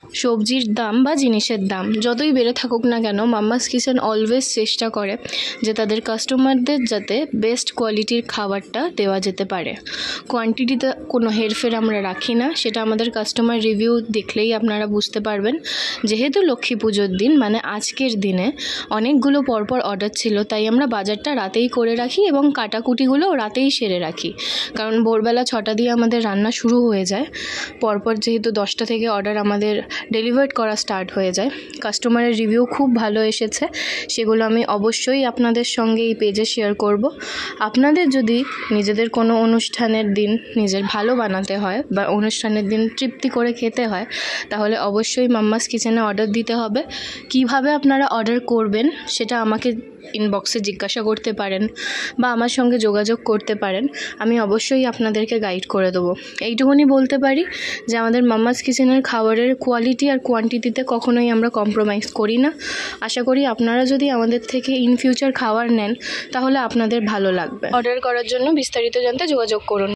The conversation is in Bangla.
সবজির দাম বা জিনিসের দাম যতই বেড়ে থাকুক না কেন, মাম্মাস কিচেন অলওয়েজ চেষ্টা করে যে তাদের কাস্টমারদের যাতে বেস্ট কোয়ালিটির খাবারটা দেওয়া যেতে পারে। কোয়ান্টিটিতে কোনো হেরফের আমরা রাখি না, সেটা আমাদের কাস্টমার রিভিউ দেখলেই আপনারা বুঝতে পারবেন। যেহেতু লক্ষ্মী পুজোর দিন মানে আজকের দিনে অনেকগুলো পরপর অর্ডার ছিল, তাই আমরা বাজারটা রাতেই করে রাখি এবং কাটাকুটিগুলো রাতেই সেরে রাখি, কারণ ভোরবেলা 6টা দিয়ে আমাদের রান্না শুরু হয়ে যায়। পরপর যেহেতু 10টা থেকে অর্ডার আমাদের ডেলিভার্ড করা স্টার্ট হয়ে যায়। কাস্টমারের রিভিউ খুব ভালো এসেছে, সেগুলো আমি অবশ্যই আপনাদের সঙ্গে এই পেজে শেয়ার করব। আপনাদের যদি নিজেদের কোনো অনুষ্ঠানের দিন নিজের ভালো বানাতে হয় বা অনুষ্ঠানের দিন তৃপ্তি করে খেতে হয়, তাহলে অবশ্যই মাম্মাস কিচেনে অর্ডার দিতে হবে। কিভাবে আপনারা অর্ডার করবেন সেটা আমাকে ইনবক্সে জিজ্ঞাসা করতে পারেন বা আমার সঙ্গে যোগাযোগ করতে পারেন, আমি অবশ্যই আপনাদেরকে গাইড করে দেবো। এইটুকুনি বলতে পারি যে আমাদের মাম্মাস কিচেনের খাবারের কোয়ালিটি আর কোয়ান্টিটিতে কখনোই আমরা কম্প্রোমাইজ করি না। আশা করি আপনারা যদি আমাদের থেকে ইন ফিউচার খাবার নেন তাহলে আপনাদের ভালো লাগবে। অর্ডার করার জন্য বিস্তারিত জানতে যোগাযোগ করুন।